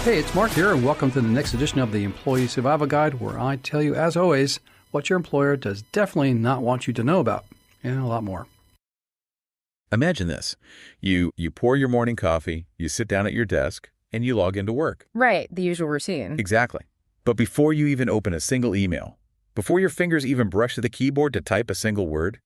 Hey, it's Mark here, and welcome to the next edition of the Employee Survival Guide, where I tell you, as always, what your employer does definitely not want you to know about, and a lot more. Imagine this. You pour your morning coffee, you sit down at your desk, and you log into work. Right, the usual routine. Exactly. But before you even open a single email, before your fingers even brush the keyboard to type a single word,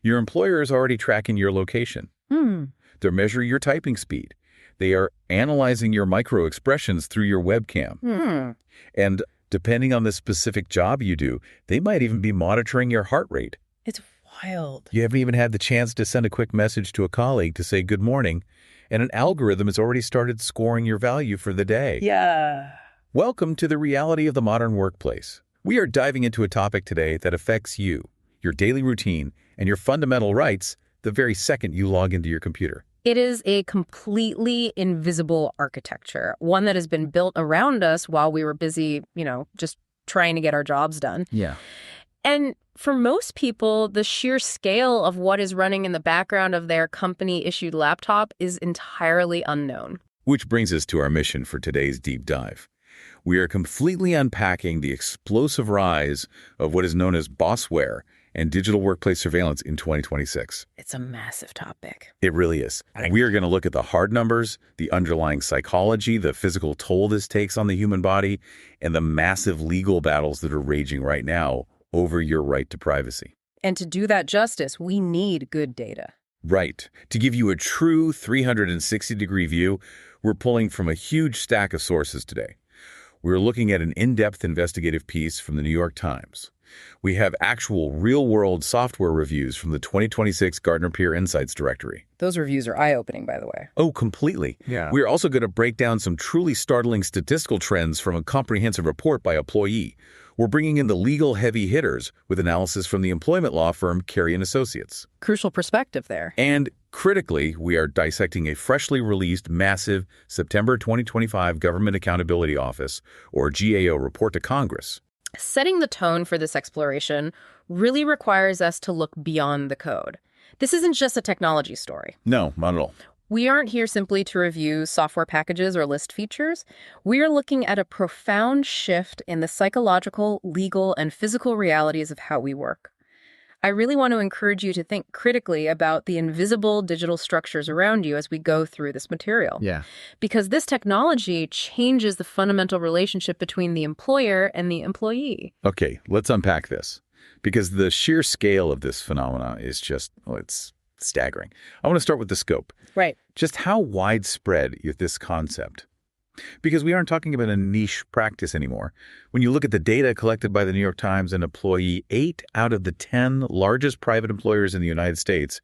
your employer is already tracking your location. They're measuring your typing speed. They are analyzing your microexpressions through your webcam. And depending on the specific job you do, they might even be monitoring your heart rate. It's wild. You haven't even had the chance to send a quick message to a colleague to say good morning, and an algorithm has already started scoring your value for the day. Yeah. Welcome to the reality of the modern workplace. We are diving into a topic today that affects you, your daily routine, and your fundamental rights the very second you log into your computer. It is a completely invisible architecture, one that has been built around us while we were busy, just trying to get our jobs done. Yeah. And for most people, the sheer scale of what is running in the background of their company-issued laptop is entirely unknown. Which brings us to our mission for today's deep dive. We are completely unpacking the explosive rise of what is known as Bossware and digital workplace surveillance in 2026. It's a massive topic. It really is. We are going to look at the hard numbers, the underlying psychology, the physical toll this takes on the human body, and the massive legal battles that are raging right now over your right to privacy. And to do that justice, we need good data. Right. To give you a true 360-degree view, we're pulling from a huge stack of sources today. We're looking at an in-depth investigative piece from the New York Times. We have actual real-world software reviews from the 2026 Gartner Peer Insights Directory. Those reviews are eye-opening, by the way. Oh, completely. Yeah. We're also going to break down some truly startling statistical trends from a comprehensive report by Employee. We're bringing in the legal heavy hitters with analysis from the employment law firm Carey and Associates. Crucial perspective there. And critically, we are dissecting a freshly released massive September 2025 Government Accountability Office, or GAO, report to Congress. Setting the tone for this exploration really requires us to look beyond the code. This isn't just a technology story. No, not at all. We aren't here simply to review software packages or list features. We are looking at a profound shift in the psychological, legal, and physical realities of how we work. I really want to encourage you to think critically about the invisible digital structures around you as we go through this material. Yeah. Because this technology changes the fundamental relationship between the employer and the employee. Okay, let's unpack this. Because the sheer scale of this phenomena is just, it's staggering. I want to start with the scope. Right. Just how widespread is this concept? Because we aren't talking about a niche practice anymore. When you look at the data collected by the New York Times and Employee, 8 out of the 10 largest private employers in the United States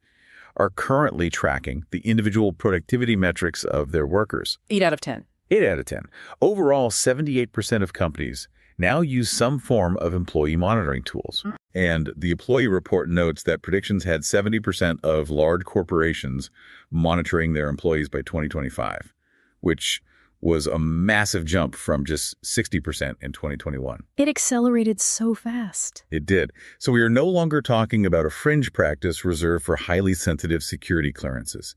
are currently tracking the individual productivity metrics of their workers. 8 out of 10. 8 out of 10. Overall, 78% of companies now use some form of employee monitoring tools. And the employee report notes that predictions had 70% of large corporations monitoring their employees by 2025, which was a massive jump from just 60% in 2021. It accelerated so fast. It did. So we are no longer talking about a fringe practice reserved for highly sensitive security clearances.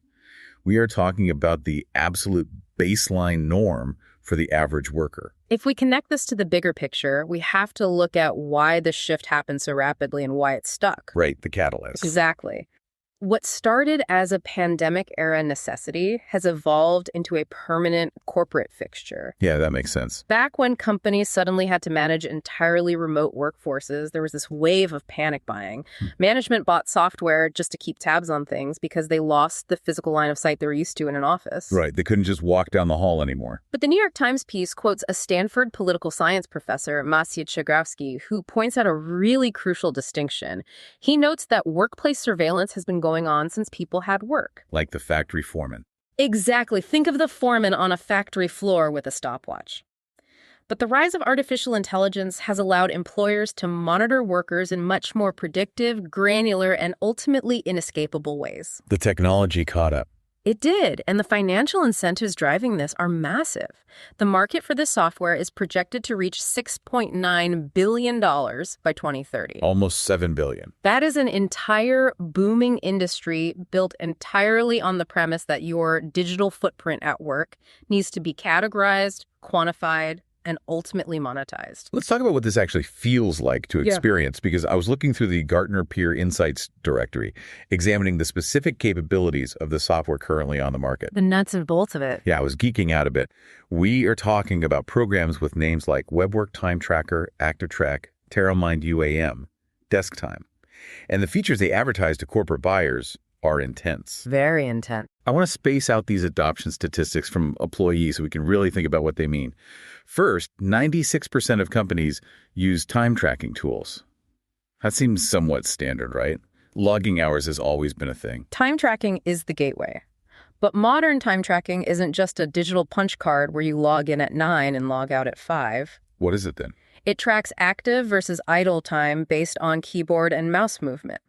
We are talking about the absolute baseline norm for the average worker. If we connect this to the bigger picture, we have to look at why the shift happened so rapidly and why it stuck. Right, the catalyst. Exactly. What started as a pandemic-era necessity has evolved into a permanent corporate fixture. Yeah, that makes sense. Back when companies suddenly had to manage entirely remote workforces, there was this wave of panic buying. Management bought software just to keep tabs on things because they lost the physical line of sight they were used to in an office. Right, they couldn't just walk down the hall anymore. But the New York Times piece quotes a Stanford political science professor, Maciej Czegrowski, who points out a really crucial distinction. He notes that workplace surveillance has been going on since people had work. Like the factory foreman. Exactly. Think of the foreman on a factory floor with a stopwatch. But the rise of artificial intelligence has allowed employers to monitor workers in much more predictive, granular, and ultimately inescapable ways. The technology caught up. It did, and the financial incentives driving this are massive. The market for this software is projected to reach $6.9 billion by 2030. Almost $7 billion. That is an entire booming industry built entirely on the premise that your digital footprint at work needs to be categorized, quantified, and ultimately monetized. Let's talk about what this actually feels like to experience, because I was looking through the Gartner Peer Insights directory, examining the specific capabilities of the software currently on the market. The nuts and bolts of it. Yeah, I was geeking out a bit. We are talking about programs with names like WebWork Time Tracker, ActiveTrack, TerraMind UAM, Desk Time. And the features they advertise to corporate buyers are intense. Very intense. I want to space out these adoption statistics from employees so we can really think about what they mean. First, 96% of companies use time tracking tools. That seems somewhat standard, right? Logging hours has always been a thing. Time tracking is the gateway. But modern time tracking isn't just a digital punch card where you log in at 9 and log out at 5. What is it then? It tracks active versus idle time based on keyboard and mouse movement.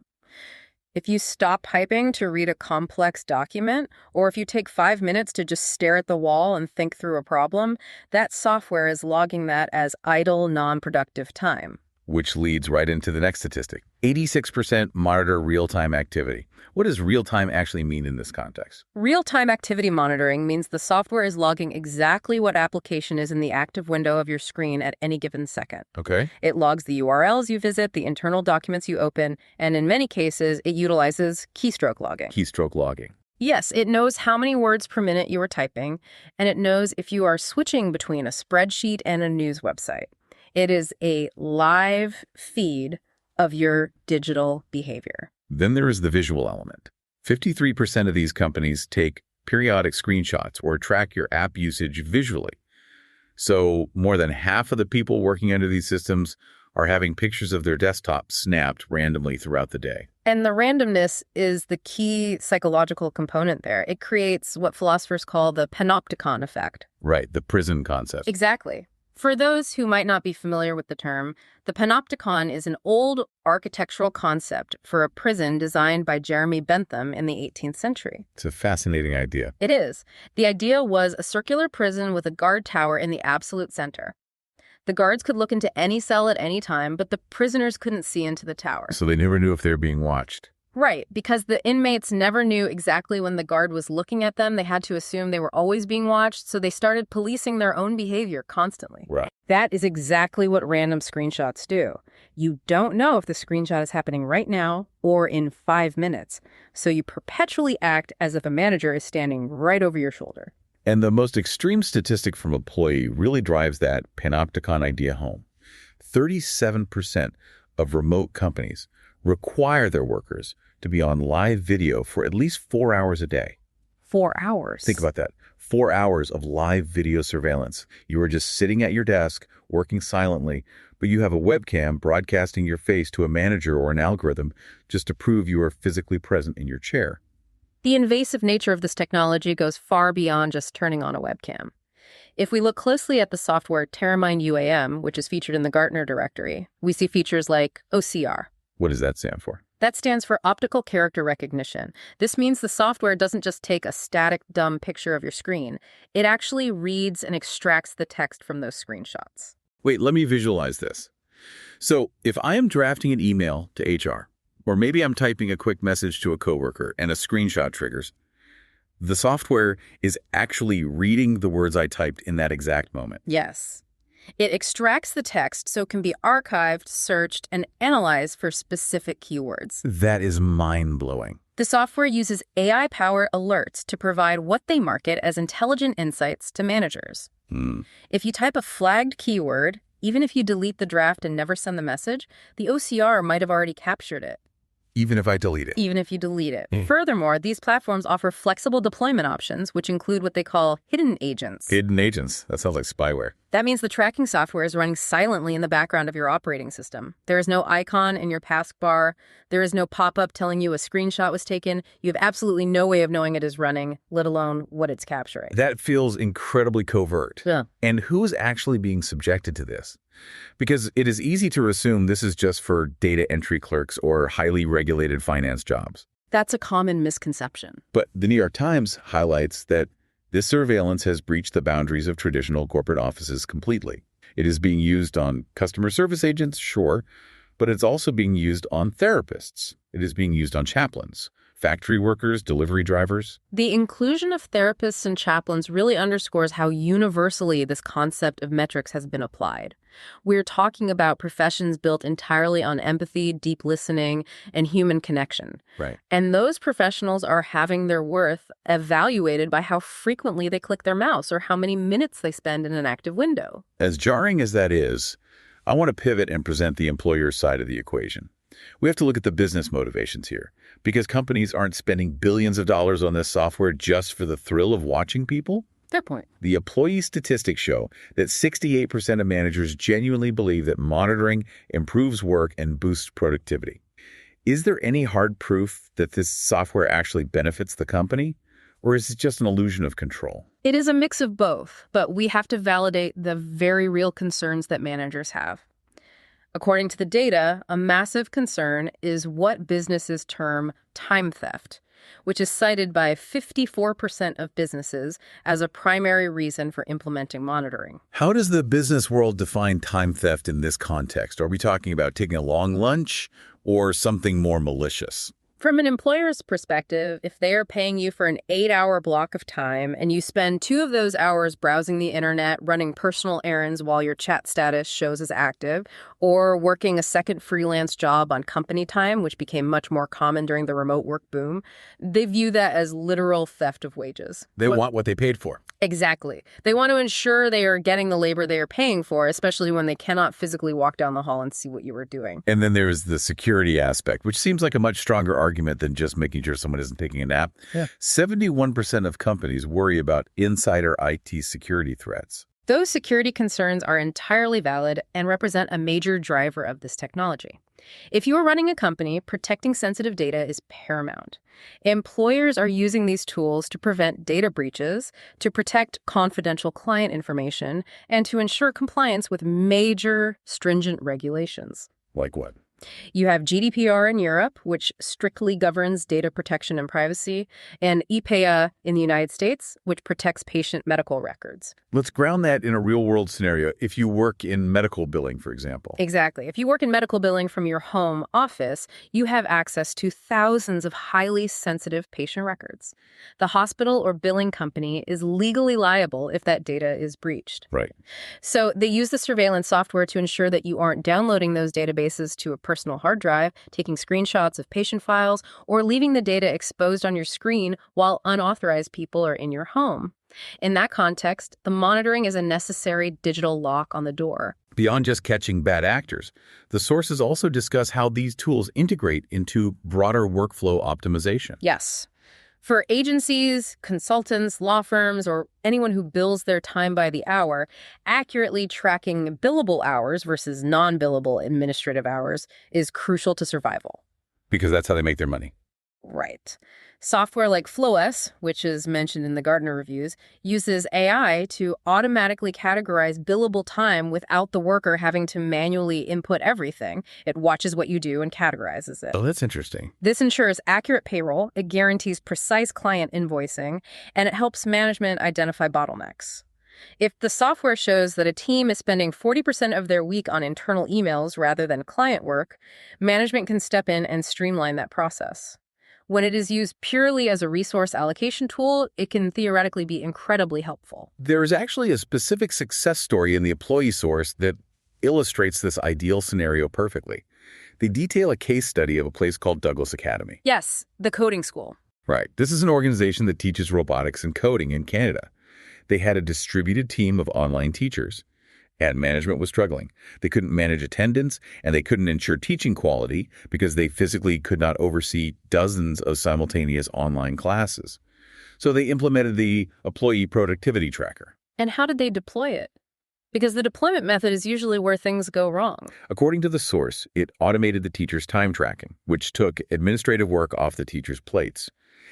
If you stop typing to read a complex document, or if you take 5 minutes to just stare at the wall and think through a problem, that software is logging that as idle, non-productive time. Which leads right into the next statistic. 86% monitor real-time activity. What does real-time actually mean in this context? Real-time activity monitoring means the software is logging exactly what application is in the active window of your screen at any given second. Okay. It logs the URLs you visit, the internal documents you open, and in many cases, it utilizes keystroke logging. Keystroke logging. Yes, it knows how many words per minute you are typing, and it knows if you are switching between a spreadsheet and a news website. It is a live feed of your digital behavior. Then there is the visual element. 53% of these companies take periodic screenshots or track your app usage visually. So more than half of the people working under these systems are having pictures of their desktop snapped randomly throughout the day. And the randomness is the key psychological component there. It creates what philosophers call the panopticon effect. Right, the prison concept. Exactly. For those who might not be familiar with the term, the panopticon is an old architectural concept for a prison designed by Jeremy Bentham in the 18th century. It's a fascinating idea. It is. The idea was a circular prison with a guard tower in the absolute center. The guards could look into any cell at any time, but the prisoners couldn't see into the tower. So they never knew if they were being watched. Right, because the inmates never knew exactly when the guard was looking at them. They had to assume they were always being watched, so they started policing their own behavior constantly. Right. That is exactly what random screenshots do. You don't know if the screenshot is happening right now or in 5 minutes, so you perpetually act as if a manager is standing right over your shoulder. And the most extreme statistic from employee really drives that panopticon idea home. 37% of remote companies require their workers to be on live video for at least 4 hours a day. 4 hours? Think about that. 4 hours of live video surveillance. You are just sitting at your desk, working silently, but you have a webcam broadcasting your face to a manager or an algorithm just to prove you are physically present in your chair. The invasive nature of this technology goes far beyond just turning on a webcam. If we look closely at the software TerraMind UAM, which is featured in the Gartner directory, we see features like OCR. What does that stand for? That stands for optical character recognition. This means the software doesn't just take a static, dumb picture of your screen. It actually reads and extracts the text from those screenshots. Wait, let me visualize this. So if I am drafting an email to HR, or maybe I'm typing a quick message to a coworker and a screenshot triggers, the software is actually reading the words I typed in that exact moment. Yes. It extracts the text so it can be archived, searched, and analyzed for specific keywords. That is mind-blowing. The software uses AI-powered alerts to provide what they market as intelligent insights to managers. If you type a flagged keyword, even if you delete the draft and never send the message, the OCR might have already captured it. Even if I delete it. Even if you delete it. Furthermore, these platforms offer flexible deployment options, which include what they call hidden agents. Hidden agents. That sounds like spyware. That means the tracking software is running silently in the background of your operating system. There is no icon in your taskbar. There is no pop-up telling you a screenshot was taken. You have absolutely no way of knowing it is running, let alone what it's capturing. That feels incredibly covert. Yeah. And who is actually being subjected to this? Because it is easy to assume this is just for data entry clerks or highly regulated finance jobs. That's a common misconception. But the New York Times highlights that this surveillance has breached the boundaries of traditional corporate offices completely. It is being used on customer service agents, sure, but it's also being used on therapists. It is being used on chaplains, factory workers, delivery drivers. The inclusion of therapists and chaplains really underscores how universally this concept of metrics has been applied. We're talking about professions built entirely on empathy, deep listening, and human connection. Right. And those professionals are having their worth evaluated by how frequently they click their mouse or how many minutes they spend in an active window. As jarring as that is, I want to pivot and present the employer's side of the equation. We have to look at the business motivations here, because companies aren't spending billions of dollars on this software just for the thrill of watching people. Fair point. The employee statistics show that 68% of managers genuinely believe that monitoring improves work and boosts productivity. Is there any hard proof that this software actually benefits the company, or is it just an illusion of control? It is a mix of both, but we have to validate the very real concerns that managers have. According to the data, a massive concern is what businesses term time theft, which is cited by 54% of businesses as a primary reason for implementing monitoring. How does the business world define time theft in this context? Are we talking about taking a long lunch or something more malicious? From an employer's perspective, if they are paying you for an 8-hour block of time and you spend 2 of those hours browsing the internet, running personal errands while your chat status shows as active, or working a second freelance job on company time, which became much more common during the remote work boom, they view that as literal theft of wages. They want what they paid for. Exactly. They want to ensure they are getting the labor they are paying for, especially when they cannot physically walk down the hall and see what you were doing. And then there's the security aspect, which seems like a much stronger argument than just making sure someone isn't taking a nap. Yeah. 71% of companies worry about insider IT security threats. Those security concerns are entirely valid and represent a major driver of this technology. If you are running a company, protecting sensitive data is paramount. Employers are using these tools to prevent data breaches, to protect confidential client information, and to ensure compliance with major stringent regulations. Like what? You have GDPR in Europe, which strictly governs data protection and privacy, and EPEA in the United States, which protects patient medical records. Let's ground that in a real-world scenario. If you work in medical billing, for example. Exactly. If you work in medical billing from your home office, you have access to thousands of highly sensitive patient records. The hospital or billing company is legally liable if that data is breached. Right. So they use the surveillance software to ensure that you aren't downloading those databases to a personal hard drive, taking screenshots of patient files, or leaving the data exposed on your screen while unauthorized people are in your home. In that context, the monitoring is a necessary digital lock on the door. Beyond just catching bad actors, the sources also discuss how these tools integrate into broader workflow optimization. Yes. For agencies, consultants, law firms, or anyone who bills their time by the hour, accurately tracking billable hours versus non-billable administrative hours is crucial to survival. Because that's how they make their money. Right. Software like FlowS, which is mentioned in the Gartner reviews, uses AI to automatically categorize billable time without the worker having to manually input everything. It watches what you do and categorizes it. Oh, that's interesting. This ensures accurate payroll, it guarantees precise client invoicing, and it helps management identify bottlenecks. If the software shows that a team is spending 40% of their week on internal emails rather than client work, management can step in and streamline that process. When it is used purely as a resource allocation tool, it can theoretically be incredibly helpful. There is actually a specific success story in the employee source that illustrates this ideal scenario perfectly. They detail a case study of a place called Douglas Academy. Yes, the coding school. Right. This is an organization that teaches robotics and coding in Canada. They had a distributed team of online teachers, and management was struggling. They couldn't manage attendance, and they couldn't ensure teaching quality because they physically could not oversee dozens of simultaneous online classes. So they implemented the employee productivity tracker. And how did they deploy it? Because the deployment method is usually where things go wrong. According to the source, it automated the teacher's time tracking, which took administrative work off the teacher's plates.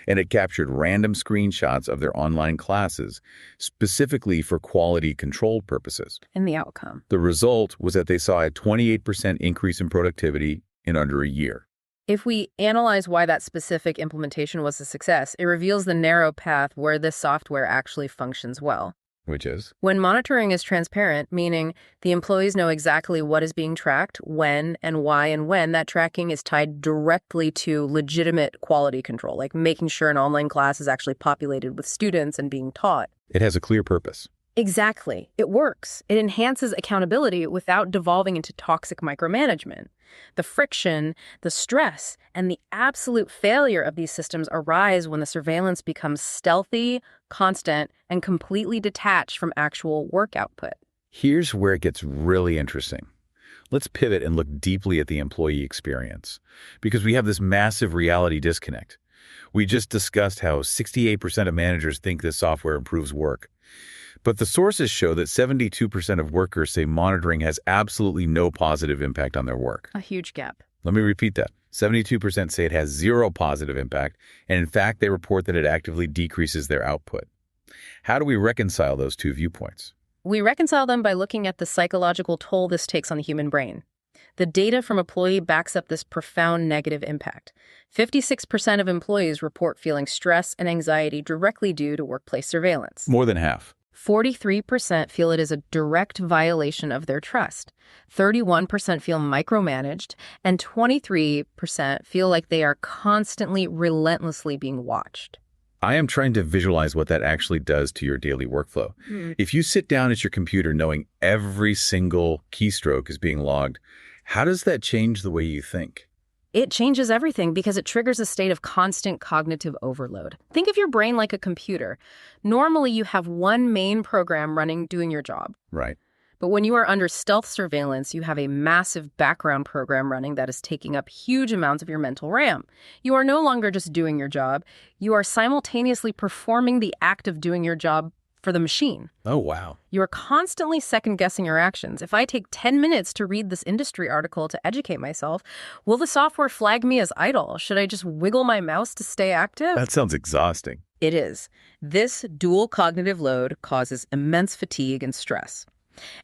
And it captured random screenshots of their online classes, specifically for quality control purposes. And the outcome? The result was that they saw a 28% increase in productivity in under a year. If we analyze why that specific implementation was a success, it reveals the narrow path where this software actually functions well. Which is? When monitoring is transparent, meaning the employees know exactly what is being tracked, when and why, and when that tracking is tied directly to legitimate quality control, like making sure an online class is actually populated with students and being taught. It has a clear purpose. Exactly. It works. It enhances accountability without devolving into toxic micromanagement. The friction, the stress, and the absolute failure of these systems arise when the surveillance becomes stealthy, constant, and completely detached from actual work output. Here's where it gets really interesting. Let's pivot and look deeply at the employee experience, because we have this massive reality disconnect. We just discussed how 68% of managers think this software improves work. But the sources show that 72% of workers say monitoring has absolutely no positive impact on their work. A huge gap. Let me repeat that. 72% say it has zero positive impact, and in fact, they report that it actively decreases their output. How do we reconcile those two viewpoints? We reconcile them by looking at the psychological toll this takes on the human brain. The data from employee backs up this profound negative impact. 56% of employees report feeling stress and anxiety directly due to workplace surveillance. More than half. 43% feel it is a direct violation of their trust. 31% feel micromanaged, and 23% feel like they are constantly, relentlessly being watched. I am trying to visualize what that actually does to your daily workflow. If you sit down at your computer knowing every single keystroke is being logged, how does that change the way you think? It changes everything because it triggers a state of constant cognitive overload. Think of your brain like a computer. Normally, you have one main program running, doing your job. Right. But when you are under stealth surveillance, you have a massive background program running that is taking up huge amounts of your mental RAM. You are no longer just doing your job. You are simultaneously performing the act of doing your job for the machine. Oh, wow. You are constantly second-guessing your actions. If I take 10 minutes to read this industry article to educate myself, will the software flag me as idle? Should I just wiggle my mouse to stay active? That sounds exhausting. It is. This dual cognitive load causes immense fatigue and stress.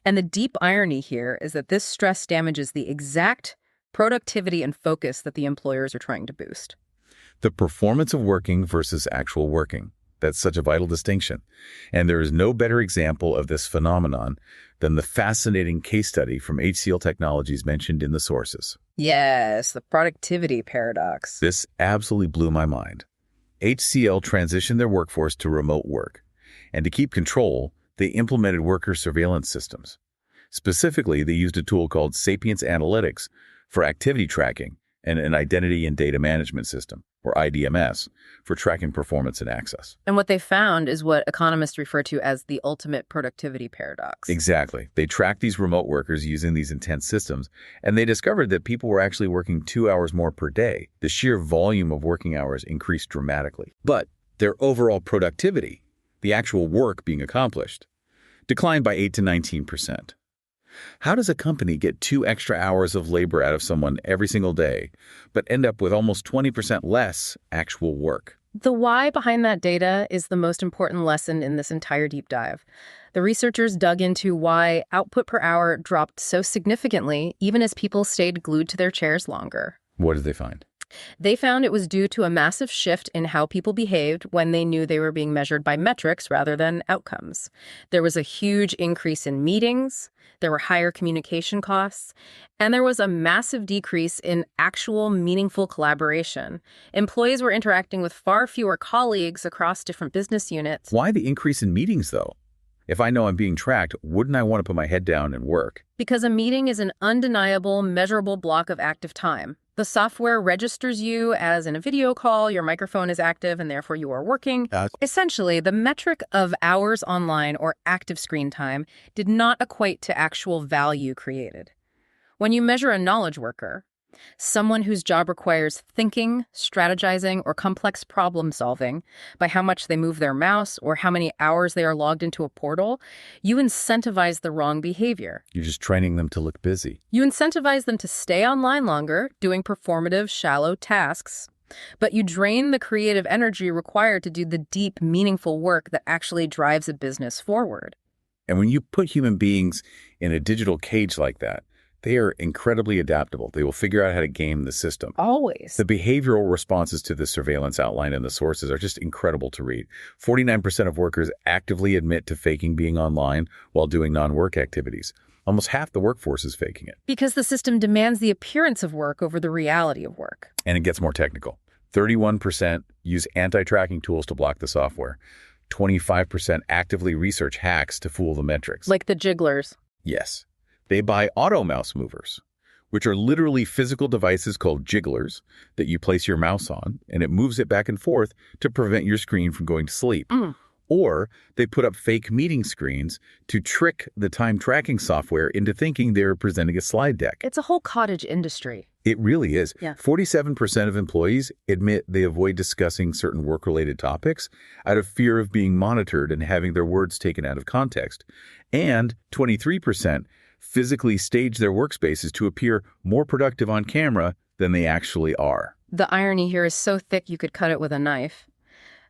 And the deep irony here is that this stress damages the exact productivity and focus that the employers are trying to boost. The performance of working versus actual working. That's such a vital distinction. And there is no better example of this phenomenon than the fascinating case study from HCL Technologies mentioned in the sources. Yes, the productivity paradox. This absolutely blew my mind. HCL transitioned their workforce to remote work, and to keep control, they implemented worker surveillance systems. Specifically, they used a tool called Sapience Analytics for activity tracking and an identity and data management system, or IDMS, for tracking performance and access. And what they found is what economists refer to as the ultimate productivity paradox. Exactly. They tracked these remote workers using these intense systems, and they discovered that people were actually working 2 hours more per day. The sheer volume of working hours increased dramatically. But their overall productivity, the actual work being accomplished, declined by 8 to 19%. How does a company get 2 extra hours of labor out of someone every single day, but end up with almost 20% less actual work? The why behind that data is the most important lesson in this entire deep dive. The researchers dug into why output per hour dropped so significantly, even as people stayed glued to their chairs longer. What did they find? They found it was due to a massive shift in how people behaved when they knew they were being measured by metrics rather than outcomes. There was a huge increase in meetings, there were higher communication costs, and there was a massive decrease in actual meaningful collaboration. Employees were interacting with far fewer colleagues across different business units. Why the increase in meetings, though? If I know I'm being tracked, wouldn't I want to put my head down and work? Because a meeting is an undeniable, measurable block of active time. The software registers you as in a video call, your microphone is active, and therefore you are working. Essentially, the metric of hours online or active screen time did not equate to actual value created. When you measure a knowledge worker, someone whose job requires thinking, strategizing, or complex problem solving, by how much they move their mouse or how many hours they are logged into a portal, you incentivize the wrong behavior. You're just training them to look busy. You incentivize them to stay online longer, doing performative, shallow tasks, but you drain the creative energy required to do the deep, meaningful work that actually drives a business forward. And when you put human beings in a digital cage like that, They are incredibly adaptable. They will figure out how to game the system. Always. The behavioral responses to the surveillance outlined in the sources are just incredible to read. 49% of workers actively admit to faking being online while doing non-work activities. Almost half the workforce is faking it. Because the system demands the appearance of work over the reality of work. And it gets more technical. 31% use anti-tracking tools to block the software. 25% actively research hacks to fool the metrics. Like the jigglers. Yes. They buy auto mouse movers, which are literally physical devices called jigglers that you place your mouse on, and it moves it back and forth to prevent your screen from going to sleep. Or they put up fake meeting screens to trick the time tracking software into thinking they're presenting a slide deck. It's a whole cottage industry. It really is. Yeah. 47% of employees admit they avoid discussing certain work-related topics out of fear of being monitored and having their words taken out of context. And 23% physically stage their workspaces to appear more productive on camera than they actually are. The irony here is so thick you could cut it with a knife.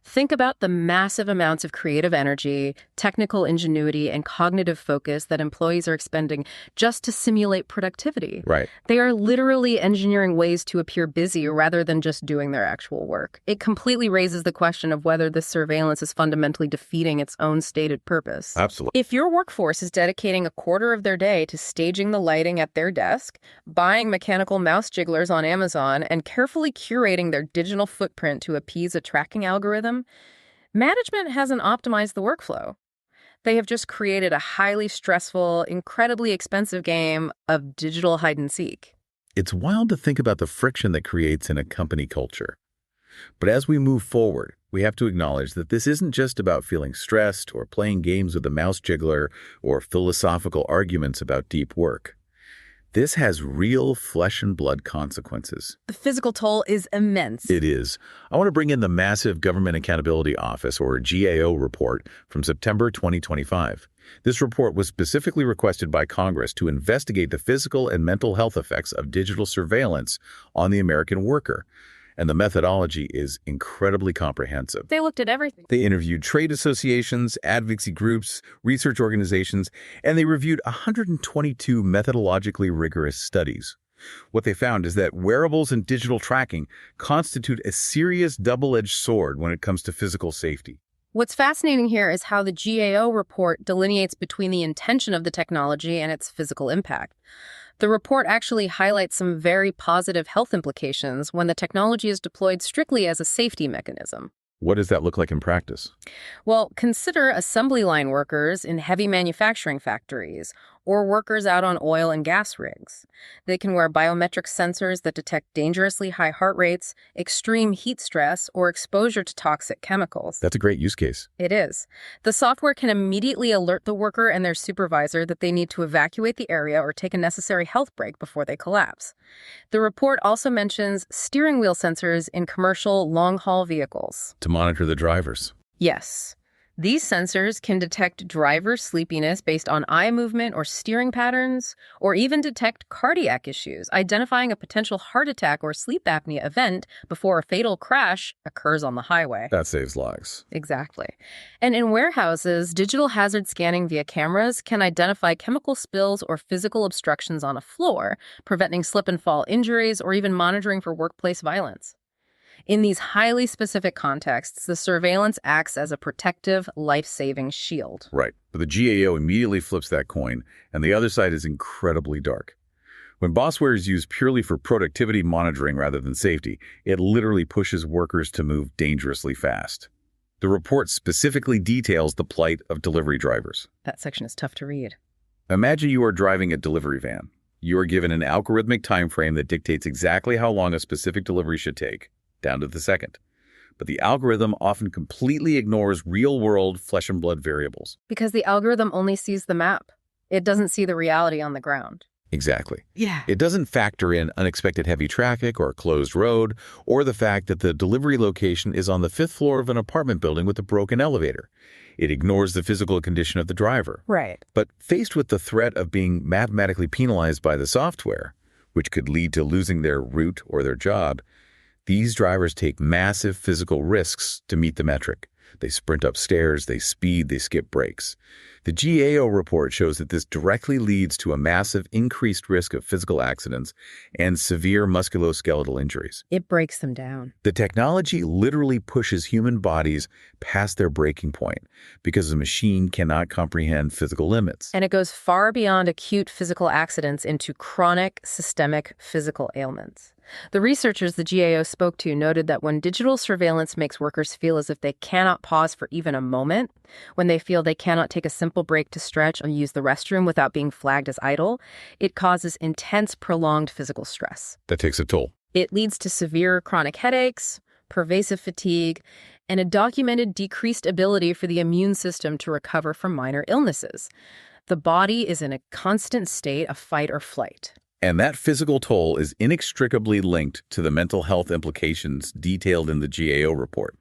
Think about the massive amounts of creative energy, technical ingenuity, and cognitive focus that employees are expending just to simulate productivity. Right. They are literally engineering ways to appear busy rather than just doing their actual work. It completely raises the question of whether this surveillance is fundamentally defeating its own stated purpose. Absolutely. If your workforce is dedicating a quarter of their day to staging the lighting at their desk, buying mechanical mouse jigglers on Amazon, and carefully curating their digital footprint to appease a tracking algorithm, management hasn't optimized the workflow. They have just created a highly stressful, incredibly expensive game of digital hide-and-seek. It's wild to think about the friction that creates in a company culture. But as we move forward, we have to acknowledge that this isn't just about feeling stressed or playing games with a mouse jiggler or philosophical arguments about deep work. This has real flesh and blood consequences. The physical toll is immense. It is. I want to bring in the massive Government Accountability Office, or GAO, report from September 2025. This report was specifically requested by Congress to investigate the physical and mental health effects of digital surveillance on the American worker. And the methodology is incredibly comprehensive. They looked at everything. They interviewed trade associations, advocacy groups, research organizations, and they reviewed 122 methodologically rigorous studies. What they found is that wearables and digital tracking constitute a serious double-edged sword when it comes to physical safety. What's fascinating here is how the GAO report delineates between the intention of the technology and its physical impact. The report actually highlights some very positive health implications when the technology is deployed strictly as a safety mechanism. What does that look like in practice? Well, consider assembly line workers in heavy manufacturing factories or workers out on oil and gas rigs. They can wear biometric sensors that detect dangerously high heart rates, extreme heat stress, or exposure to toxic chemicals. That's a great use case. It is. The software can immediately alert the worker and their supervisor that they need to evacuate the area or take a necessary health break before they collapse. The report also mentions steering wheel sensors in commercial long-haul vehicles. To monitor the drivers. Yes. These sensors can detect driver sleepiness based on eye movement or steering patterns, or even detect cardiac issues, identifying a potential heart attack or sleep apnea event before a fatal crash occurs on the highway. That saves lives. Exactly. And in warehouses, digital hazard scanning via cameras can identify chemical spills or physical obstructions on a floor, preventing slip and fall injuries or even monitoring for workplace violence. In these highly specific contexts, the surveillance acts as a protective, life-saving shield. Right. But the GAO immediately flips that coin, and the other side is incredibly dark. When Bossware is used purely for productivity monitoring rather than safety, it literally pushes workers to move dangerously fast. The report specifically details the plight of delivery drivers. That section is tough to read. Imagine you are driving a delivery van. You are given an algorithmic time frame that dictates exactly how long a specific delivery should take, down to the second. But the algorithm often completely ignores real-world flesh and blood variables. Because the algorithm only sees the map. It doesn't see the reality on the ground. Exactly. Yeah. It doesn't factor in unexpected heavy traffic or a closed road, or the fact that the delivery location is on the 5th floor of an apartment building with a broken elevator. It ignores the physical condition of the driver. Right. But faced with the threat of being mathematically penalized by the software, which could lead to losing their route or their job, these drivers take massive physical risks to meet the metric. They sprint upstairs, they speed, they skip breaks. The GAO report shows that this directly leads to a massive increased risk of physical accidents and severe musculoskeletal injuries. It breaks them down. The technology literally pushes human bodies past their breaking point because the machine cannot comprehend physical limits. And it goes far beyond acute physical accidents into chronic, systemic physical ailments. The researchers the GAO spoke to noted that when digital surveillance makes workers feel as if they cannot pause for even a moment, when they feel they cannot take a simple break to stretch or use the restroom without being flagged as idle, it causes intense, prolonged physical stress. That takes a toll. It leads to severe chronic headaches, pervasive fatigue, and a documented decreased ability for the immune system to recover from minor illnesses. The body is in a constant state of fight or flight. And that physical toll is inextricably linked to the mental health implications detailed in the GAO report.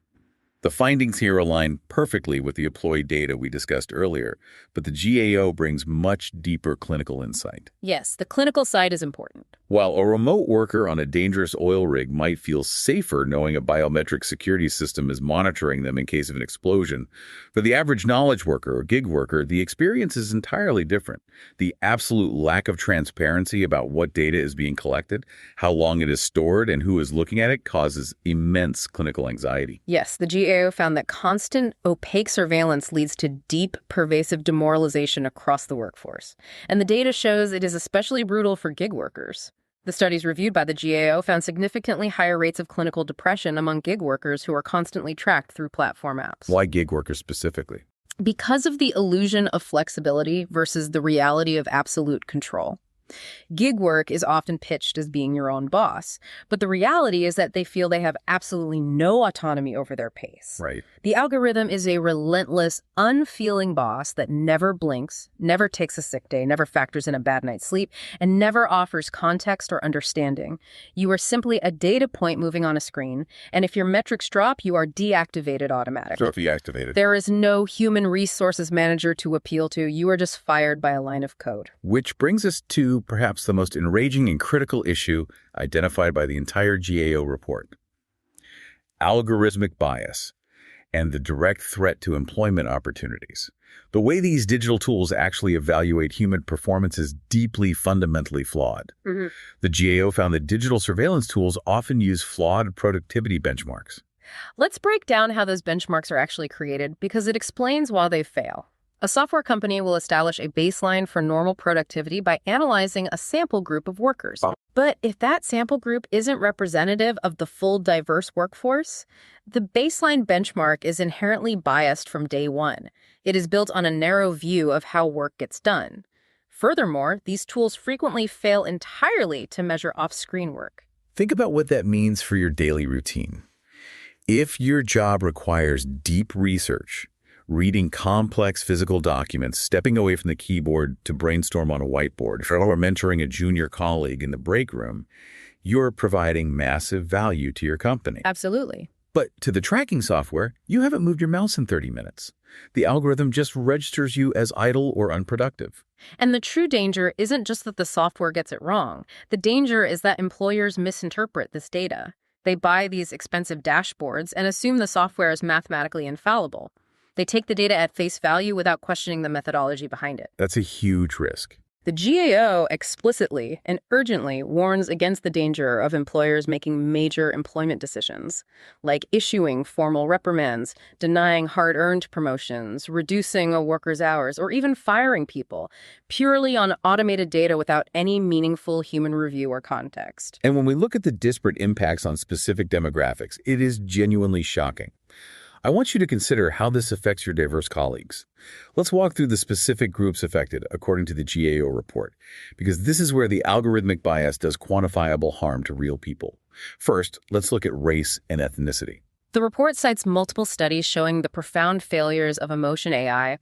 The findings here align perfectly with the employee data we discussed earlier, but the GAO brings much deeper clinical insight. Yes, the clinical side is important. While a remote worker on a dangerous oil rig might feel safer knowing a biometric security system is monitoring them in case of an explosion, for the average knowledge worker or gig worker, the experience is entirely different. The absolute lack of transparency about what data is being collected, how long it is stored, and who is looking at it causes immense clinical anxiety. Yes, the GAO found that constant, opaque surveillance leads to deep, pervasive demoralization across the workforce. And the data shows it is especially brutal for gig workers. The studies reviewed by the GAO found significantly higher rates of clinical depression among gig workers who are constantly tracked through platform apps. Why gig workers specifically? Because of the illusion of flexibility versus the reality of absolute control. Gig work is often pitched as being your own boss, but the reality is that they feel they have absolutely no autonomy over their pace. Right. The algorithm is a relentless, unfeeling boss that never blinks, never takes a sick day, never factors in a bad night's sleep, and never offers context or understanding. You are simply a data point moving on a screen, and if your metrics drop, you are deactivated automatically. So deactivated. There is no human resources manager to appeal to. You are just fired by a line of code. Which brings us to perhaps the most enraging and critical issue identified by the entire GAO report: algorithmic bias and the direct threat to employment opportunities. The way these digital tools actually evaluate human performance is deeply, fundamentally flawed. The GAO found that digital surveillance tools often use flawed productivity benchmarks. Let's break down how those benchmarks are actually created because it explains why they fail. A software company will establish a baseline for normal productivity by analyzing a sample group of workers. But if that sample group isn't representative of the full diverse workforce, the baseline benchmark is inherently biased from day one. It is built on a narrow view of how work gets done. Furthermore, these tools frequently fail entirely to measure off-screen work. Think about what that means for your daily routine. If your job requires deep research, reading complex physical documents, stepping away from the keyboard to brainstorm on a whiteboard, or mentoring a junior colleague in the break room, you're providing massive value to your company. Absolutely. But to the tracking software, you haven't moved your mouse in 30 minutes. The algorithm just registers you as idle or unproductive. And the true danger isn't just that the software gets it wrong. The danger is that employers misinterpret this data. They buy these expensive dashboards and assume the software is mathematically infallible. They take the data at face value without questioning the methodology behind it. That's a huge risk. The GAO explicitly and urgently warns against the danger of employers making major employment decisions, like issuing formal reprimands, denying hard-earned promotions, reducing a worker's hours, or even firing people, purely on automated data without any meaningful human review or context. And when we look at the disparate impacts on specific demographics, it is genuinely shocking. I want you to consider how this affects your diverse colleagues. Let's walk through the specific groups affected according to the GAO report, because this is where the algorithmic bias does quantifiable harm to real people. First, let's look at race and ethnicity. The report cites multiple studies showing the profound failures of emotion AI.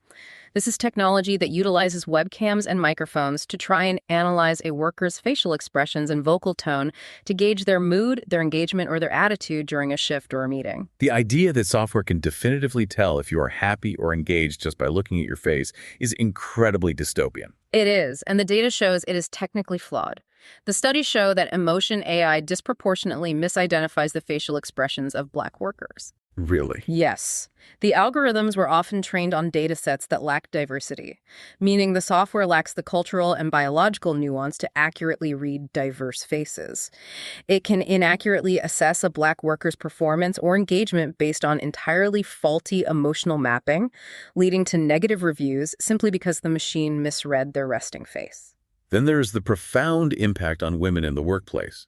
This is technology that utilizes webcams and microphones to try and analyze a worker's facial expressions and vocal tone to gauge their mood, their engagement, or their attitude during a shift or a meeting. The idea that software can definitively tell if you are happy or engaged just by looking at your face is incredibly dystopian. It is, and the data shows it is technically flawed. The studies show that emotion AI disproportionately misidentifies the facial expressions of Black workers. Really? Yes. The algorithms were often trained on data sets that lack diversity, meaning the software lacks the cultural and biological nuance to accurately read diverse faces. It can inaccurately assess a Black worker's performance or engagement based on entirely faulty emotional mapping, leading to negative reviews simply because the machine misread their resting face. Then there's the profound impact on women in the workplace.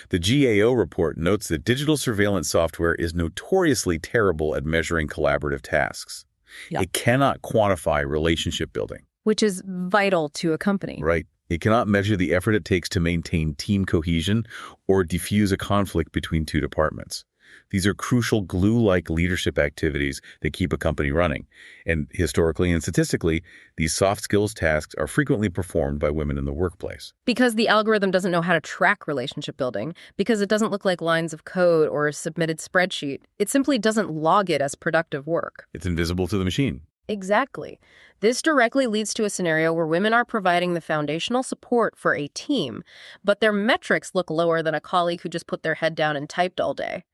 The GAO report notes that digital surveillance software is notoriously terrible at measuring collaborative tasks. Yeah. It cannot quantify relationship building. Which is vital to a company. Right. It cannot measure the effort it takes to maintain team cohesion or diffuse a conflict between two departments. These are crucial glue-like leadership activities that keep a company running. And historically and statistically, these soft skills tasks are frequently performed by women in the workplace. Because the algorithm doesn't know how to track relationship building, because it doesn't look like lines of code or a submitted spreadsheet, it simply doesn't log it as productive work. It's invisible to the machine. Exactly. This directly leads to a scenario where women are providing the foundational support for a team, but their metrics look lower than a colleague who just put their head down and typed all day.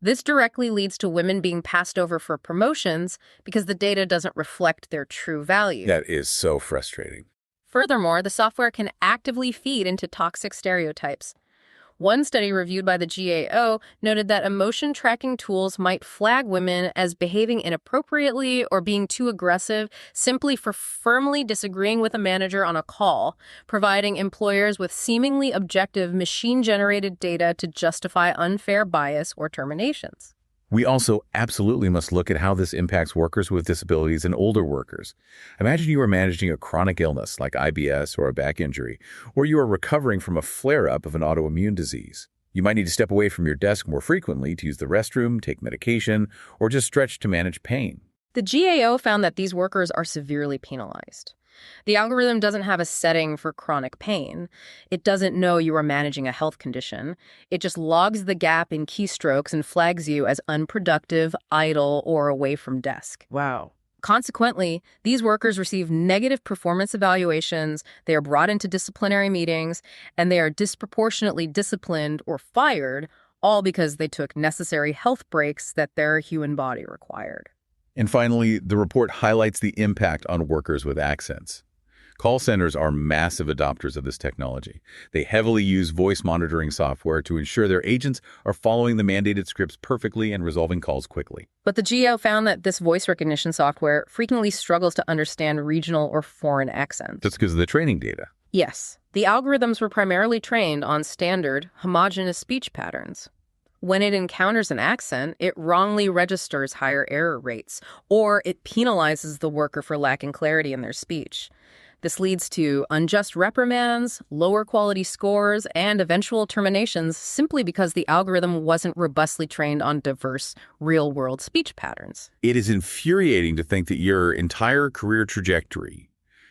This directly leads to women being passed over for promotions because the data doesn't reflect their true value. That is so frustrating. Furthermore, the software can actively feed into toxic stereotypes. One study reviewed by the GAO noted that emotion tracking tools might flag women as behaving inappropriately or being too aggressive simply for firmly disagreeing with a manager on a call, providing employers with seemingly objective machine-generated data to justify unfair bias or terminations. We also absolutely must look at how this impacts workers with disabilities and older workers. Imagine you are managing a chronic illness like IBS or a back injury, or you are recovering from a flare-up of an autoimmune disease. You might need to step away from your desk more frequently to use the restroom, take medication, or just stretch to manage pain. The GAO found that these workers are severely penalized. The algorithm doesn't have a setting for chronic pain. It doesn't know you are managing a health condition. It just logs the gap in keystrokes and flags you as unproductive, idle, or away from desk. Wow. Consequently, these workers receive negative performance evaluations, they are brought into disciplinary meetings, and they are disproportionately disciplined or fired, all because they took necessary health breaks that their human body required. And finally, the report highlights the impact on workers with accents. Call centers are massive adopters of this technology. They heavily use voice monitoring software to ensure their agents are following the mandated scripts perfectly and resolving calls quickly. But the GAO found that this voice recognition software frequently struggles to understand regional or foreign accents. That's because of the training data. Yes, the algorithms were primarily trained on standard, homogeneous speech patterns. When it encounters an accent, it wrongly registers higher error rates, or it penalizes the worker for lacking clarity in their speech. This leads to unjust reprimands, lower quality scores, and eventual terminations simply because the algorithm wasn't robustly trained on diverse, real-world speech patterns. It is infuriating to think that your entire career trajectory,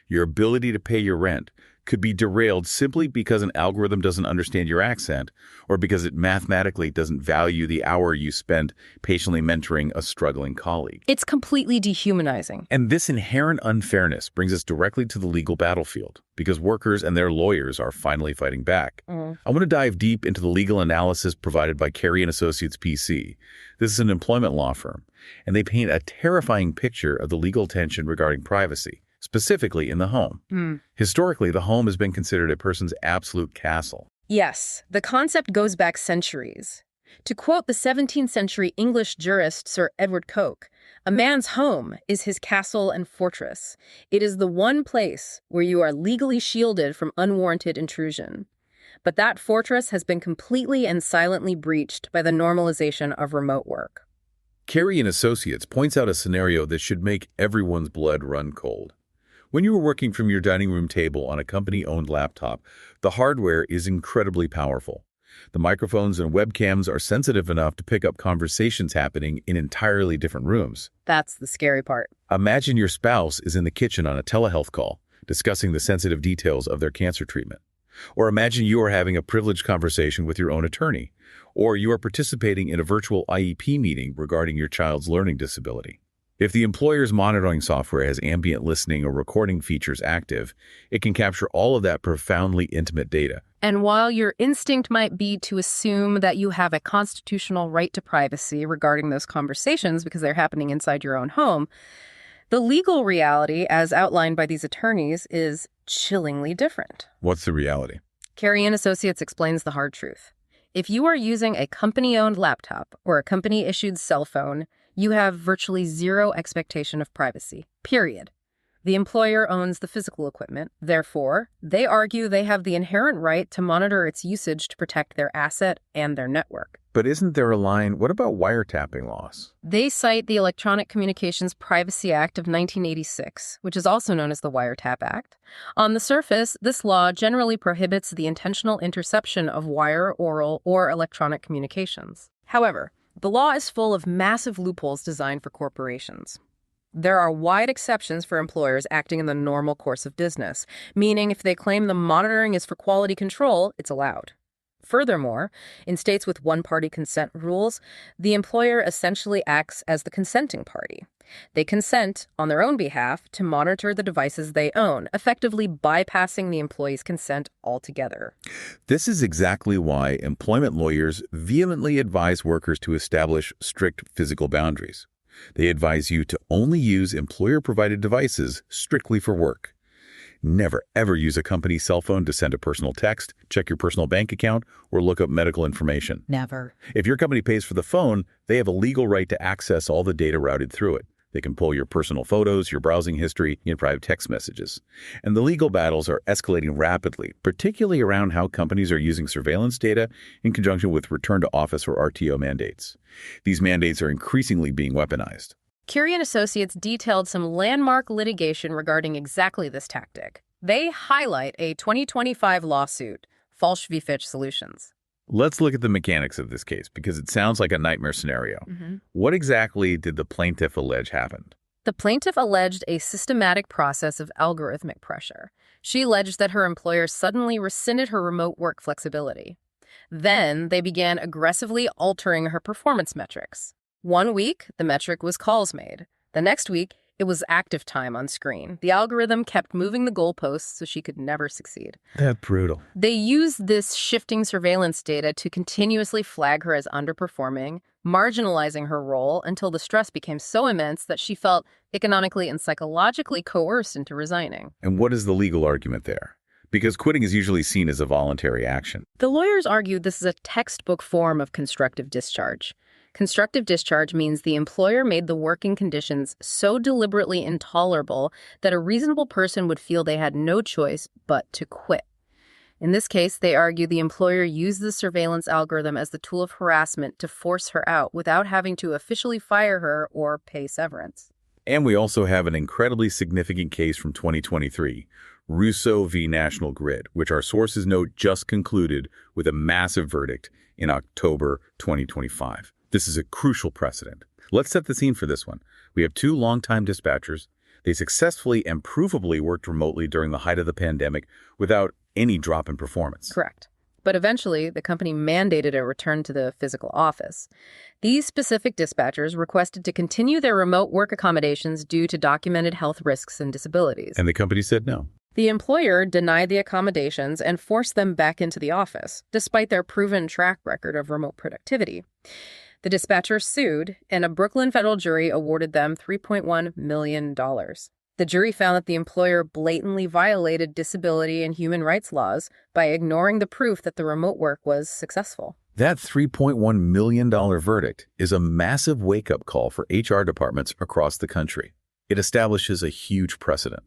your ability to pay your rent, could be derailed simply because an algorithm doesn't understand your accent or because it mathematically doesn't value the hour you spent patiently mentoring a struggling colleague. It's completely dehumanizing. And this inherent unfairness brings us directly to the legal battlefield because workers and their lawyers are finally fighting back. I want to dive deep into the legal analysis provided by Carey and Associates PC. This is an employment law firm, and they paint a terrifying picture of the legal tension regarding privacy, specifically in the home. Historically, the home has been considered a person's absolute castle. Yes, the concept goes back centuries. To quote the 17th century English jurist Sir Edward Coke, a man's home is his castle and fortress. It is the one place where you are legally shielded from unwarranted intrusion. But that fortress has been completely and silently breached by the normalization of remote work. Carey and Associates points out a scenario that should make everyone's blood run cold. When you are working from your dining room table on a company-owned laptop, the hardware is incredibly powerful. The microphones and webcams are sensitive enough to pick up conversations happening in entirely different rooms. That's the scary part. Imagine your spouse is in the kitchen on a telehealth call, discussing the sensitive details of their cancer treatment. Or imagine you are having a privileged conversation with your own attorney. Or you are participating in a virtual IEP meeting regarding your child's learning disability. If the employer's monitoring software has ambient listening or recording features active, it can capture all of that profoundly intimate data. And while your instinct might be to assume that you have a constitutional right to privacy regarding those conversations because they're happening inside your own home, the legal reality, as outlined by these attorneys, is chillingly different. What's the reality? Carey and Associates explains the hard truth. If you are using a company-owned laptop or a company-issued cell phone, you have virtually zero expectation of privacy, period. The employer owns the physical equipment. Therefore, they argue they have the inherent right to monitor its usage to protect their asset and their network. But isn't there a line, what about wiretapping laws? They cite the Electronic Communications Privacy Act of 1986, which is also known as the Wiretap Act. On the surface, this law generally prohibits the intentional interception of wire, oral, or electronic communications. However, the law is full of massive loopholes designed for corporations. There are wide exceptions for employers acting in the normal course of business, meaning if they claim the monitoring is for quality control, it's allowed. Furthermore, in states with one-party consent rules, the employer essentially acts as the consenting party. They consent, on their own behalf, to monitor the devices they own, effectively bypassing the employee's consent altogether. This is exactly why employment lawyers vehemently advise workers to establish strict physical boundaries. They advise you to only use employer-provided devices strictly for work. Never, ever use a company cell phone to send a personal text, check your personal bank account, or look up medical information. Never. If your company pays for the phone, they have a legal right to access all the data routed through it. They can pull your personal photos, your browsing history, and private text messages. And the legal battles are escalating rapidly, particularly around how companies are using surveillance data in conjunction with return to office or RTO mandates. These mandates are increasingly being weaponized. Carey and Associates detailed some landmark litigation regarding exactly this tactic. They highlight a 2025 lawsuit, Falsch v. Fitch Solutions. Let's look at the mechanics of this case, because it sounds like a nightmare scenario. What exactly did the plaintiff allege happened? The plaintiff alleged a systematic process of algorithmic pressure. She alleged that her employer suddenly rescinded her remote work flexibility. Then they began aggressively altering her performance metrics. One week, the metric was calls made. The next week, it was active time on screen. The algorithm kept moving the goalposts so she could never succeed. That's brutal. They used this shifting surveillance data to continuously flag her as underperforming, marginalizing her role until the stress became so immense that she felt economically and psychologically coerced into resigning. And what is the legal argument there? Because quitting is usually seen as a voluntary action. The lawyers argued this is a textbook form of constructive discharge. Constructive discharge means the employer made the working conditions so deliberately intolerable that a reasonable person would feel they had no choice but to quit. In this case, they argue the employer used the surveillance algorithm as the tool of harassment to force her out without having to officially fire her or pay severance. And we also have an incredibly significant case from 2023, Russo v. National Grid, which our sources note just concluded with a massive verdict in October 2025. This is a crucial precedent. Let's set the scene for this one. We have two longtime dispatchers. They successfully and provably worked remotely during the height of the pandemic without any drop in performance. Correct. But eventually, the company mandated a return to the physical office. These specific dispatchers requested to continue their remote work accommodations due to documented health risks and disabilities. And the company said no. The employer denied the accommodations and forced them back into the office, despite their proven track record of remote productivity. The dispatchers sued, and a Brooklyn federal jury awarded them $3.1 million. The jury found that the employer blatantly violated disability and human rights laws by ignoring the proof that the remote work was successful. That $3.1 million verdict is a massive wake-up call for HR departments across the country. It establishes a huge precedent.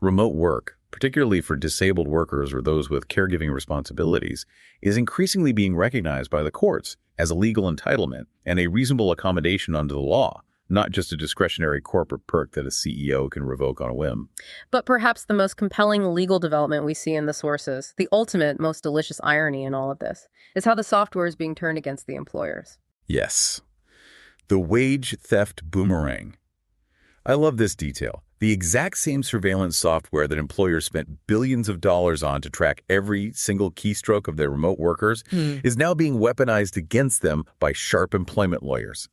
Remote work, particularly for disabled workers or those with caregiving responsibilities, is increasingly being recognized by the courts as a legal entitlement and a reasonable accommodation under the law, not just a discretionary corporate perk that a CEO can revoke on a whim. But perhaps the most compelling legal development we see in the sources, the ultimate, most delicious irony in all of this, is how the software is being turned against the employers. Yes. The wage theft boomerang. I love this detail. The exact same surveillance software that employers spent billions of dollars on to track every single keystroke of their remote workers is now being weaponized against them by sharp employment lawyers.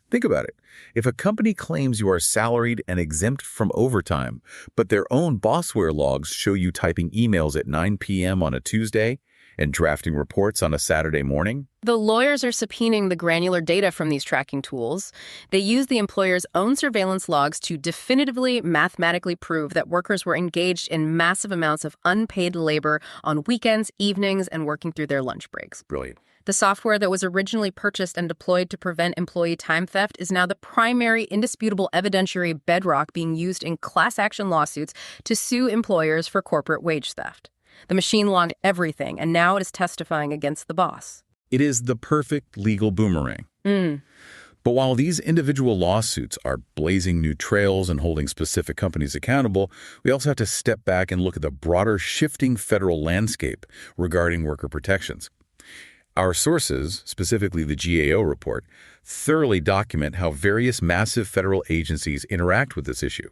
Think about it. If a company claims you are salaried and exempt from overtime, but their own Bossware logs show you typing emails at 9 p.m. on a Tuesday and drafting reports on a Saturday morning? The lawyers are subpoenaing the granular data from these tracking tools. They use the employer's own surveillance logs to definitively mathematically prove that workers were engaged in massive amounts of unpaid labor on weekends, evenings, and working through their lunch breaks. Brilliant. The software that was originally purchased and deployed to prevent employee time theft is now the primary indisputable evidentiary bedrock being used in class action lawsuits to sue employers for corporate wage theft. The machine logged everything, and now it is testifying against the boss. It is the perfect legal boomerang. But while these individual lawsuits are blazing new trails and holding specific companies accountable, we also have to step back and look at the broader shifting federal landscape regarding worker protections. Our sources, specifically the GAO report, thoroughly document how various massive federal agencies interact with this issue.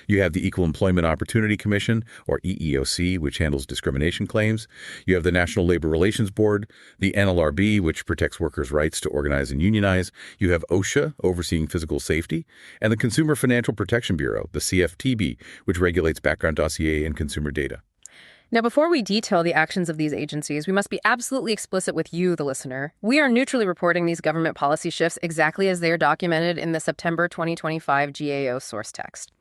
You have the Equal Employment Opportunity Commission, or EEOC, which handles discrimination claims. You have the National Labor Relations Board, the NLRB, which protects workers' rights to organize and unionize. You have OSHA, overseeing physical safety, and the Consumer Financial Protection Bureau, the CFPB, which regulates background dossier and consumer data. Now, before we detail the actions of these agencies, we must be absolutely explicit with you, the listener. We are neutrally reporting these government policy shifts exactly as they are documented in the September 2025 GAO source text.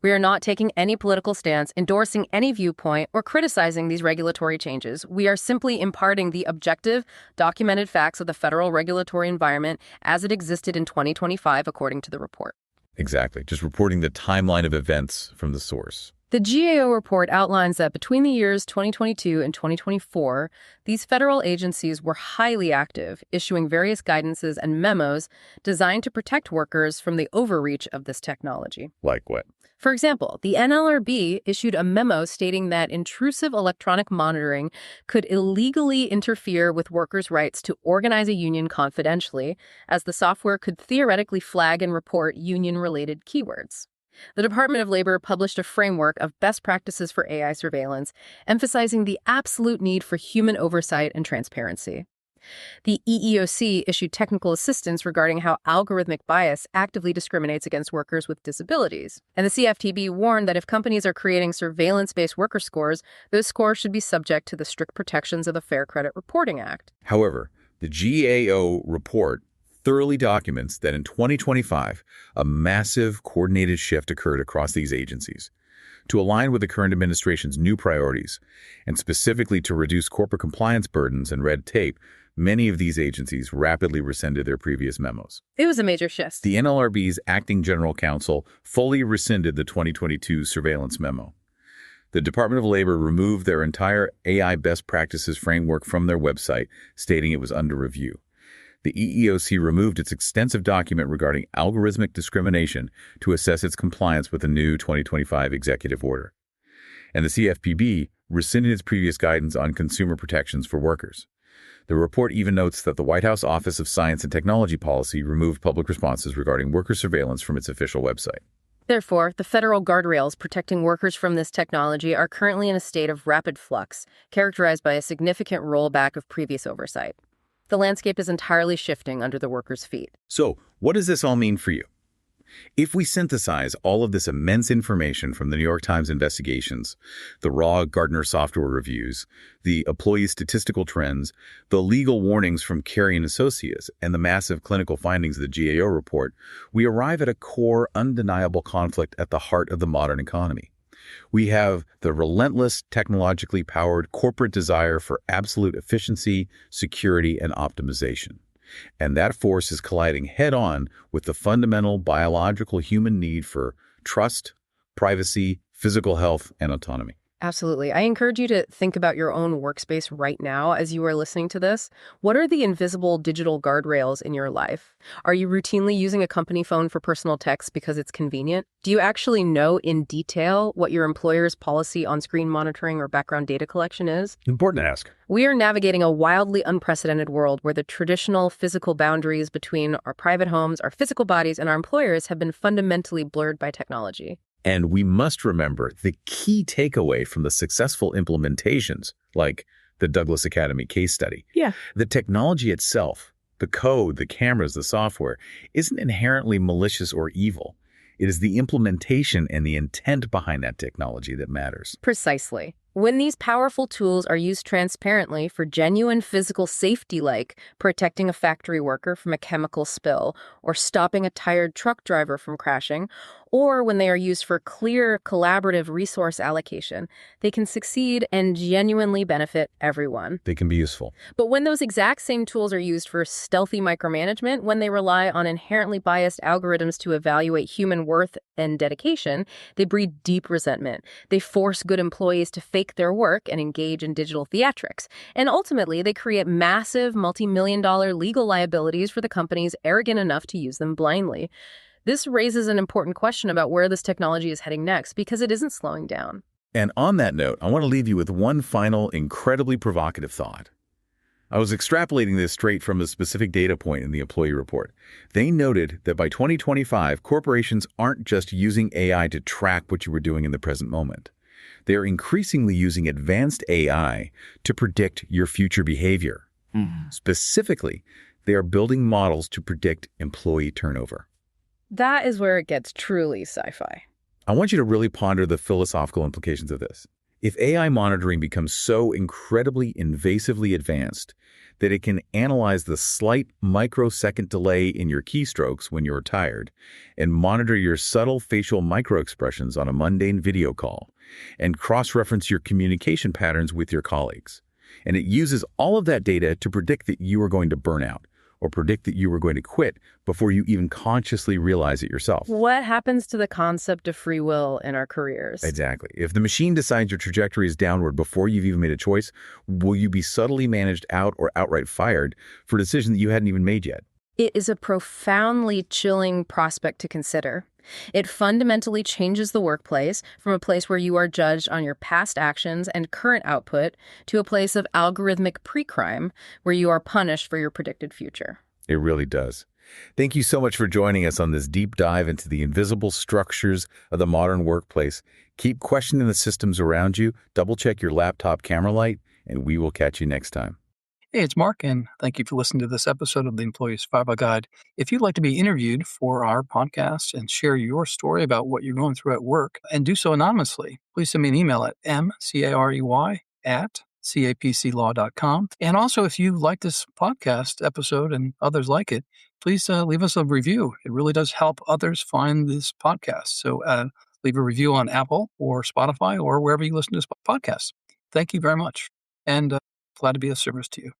We are not taking any political stance, endorsing any viewpoint, or criticizing these regulatory changes. We are simply imparting the objective, documented facts of the federal regulatory environment as it existed in 2025, according to the report. Exactly. Just reporting the timeline of events from the source. The GAO report outlines that between the years 2022 and 2024, these federal agencies were highly active, issuing various guidances and memos designed to protect workers from the overreach of this technology. Like what? For example, the NLRB issued a memo stating that intrusive electronic monitoring could illegally interfere with workers' rights to organize a union confidentially, as the software could theoretically flag and report union-related keywords. The Department of Labor published a framework of best practices for AI surveillance, emphasizing the absolute need for human oversight and transparency. The EEOC issued technical assistance regarding how algorithmic bias actively discriminates against workers with disabilities. And the CFPB warned that if companies are creating surveillance-based worker scores, those scores should be subject to the strict protections of the Fair Credit Reporting Act. However, the GAO report thoroughly documents that in 2025, a massive coordinated shift occurred across these agencies. To align with the current administration's new priorities, and specifically to reduce corporate compliance burdens and red tape, many of these agencies rapidly rescinded their previous memos. It was a major shift. The NLRB's acting general counsel fully rescinded the 2022 surveillance memo. The Department of Labor removed their entire AI best practices framework from their website, stating it was under review. The EEOC removed its extensive document regarding algorithmic discrimination to assess its compliance with the new 2025 executive order. And the CFPB rescinded its previous guidance on consumer protections for workers. The report even notes that the White House Office of Science and Technology Policy removed public responses regarding worker surveillance from its official website. Therefore, the federal guardrails protecting workers from this technology are currently in a state of rapid flux, characterized by a significant rollback of previous oversight. The landscape is entirely shifting under the workers' feet. So, what does this all mean for you? If we synthesize all of this immense information from the New York Times investigations, the raw Gartner software reviews, the employee statistical trends, the legal warnings from Carey and Associates, and the massive clinical findings of the GAO report, we arrive at a core, undeniable conflict at the heart of the modern economy. We have the relentless, technologically powered corporate desire for absolute efficiency, security, and optimization. And that force is colliding head-on with the fundamental biological human need for trust, privacy, physical health, and autonomy. Absolutely. I encourage you to think about your own workspace right now as you are listening to this. What are the invisible digital guardrails in your life? Are you routinely using a company phone for personal texts because it's convenient? Do you actually know in detail what your employer's policy on screen monitoring or background data collection is? Important to ask. We are navigating a wildly unprecedented world where the traditional physical boundaries between our private homes, our physical bodies, and our employers have been fundamentally blurred by technology. And we must remember the key takeaway from the successful implementations, like the Douglas Academy case study. Yeah. The technology itself The code, the cameras, the software isn't inherently malicious or evil. It is the implementation and the intent behind that technology that matters. Precisely. When these powerful tools are used transparently for genuine physical safety, like protecting a factory worker from a chemical spill or stopping a tired truck driver from crashing, or when they are used for clear collaborative resource allocation, they can succeed and genuinely benefit everyone. They can be useful. But when those exact same tools are used for stealthy micromanagement, when they rely on inherently biased algorithms to evaluate human worth and dedication, they breed deep resentment. They force good employees to fake their work and engage in digital theatrics. And ultimately, they create massive multi-million-dollar legal liabilities for the companies arrogant enough to use them blindly. This raises an important question about where this technology is heading next, because it isn't slowing down. And on that note, I want to leave you with one final, incredibly provocative thought. I was extrapolating this straight from a specific data point in the employee report. They noted that by 2025, corporations aren't just using AI to track what you were doing in the present moment. They are increasingly using advanced AI to predict your future behavior. Specifically, they are building models to predict employee turnover. That is where it gets truly sci-fi. I want you to really ponder the philosophical implications of this. If AI monitoring becomes so incredibly invasively advanced that it can analyze the slight microsecond delay in your keystrokes when you're tired and monitor your subtle facial microexpressions on a mundane video call and cross-reference your communication patterns with your colleagues, and it uses all of that data to predict that you are going to burn out or predict that you are going to quit before you even consciously realize it yourself. What happens to the concept of free will in our careers? Exactly. If the machine decides your trajectory is downward before you've even made a choice, will you be subtly managed out or outright fired for a decision that you hadn't even made yet? It is a profoundly chilling prospect to consider. It fundamentally changes the workplace from a place where you are judged on your past actions and current output to a place of algorithmic pre-crime where you are punished for your predicted future. It really does. Thank you so much for joining us on this deep dive into the invisible structures of the modern workplace. Keep questioning the systems around you, double-check your laptop camera light, and we will catch you next time. Hey, it's Mark, and thank you for listening to this episode of the Employee Survival Guide. If you'd like to be interviewed for our podcast and share your story about what you're going through at work, and do so anonymously, please send me an email at mcarey@capclaw.com. And also, if you like this podcast episode and others like it, please leave us a review. It really does help others find this podcast. So leave a review on Apple or Spotify or wherever you listen to this podcast. Thank you very much, and glad to be of service to you.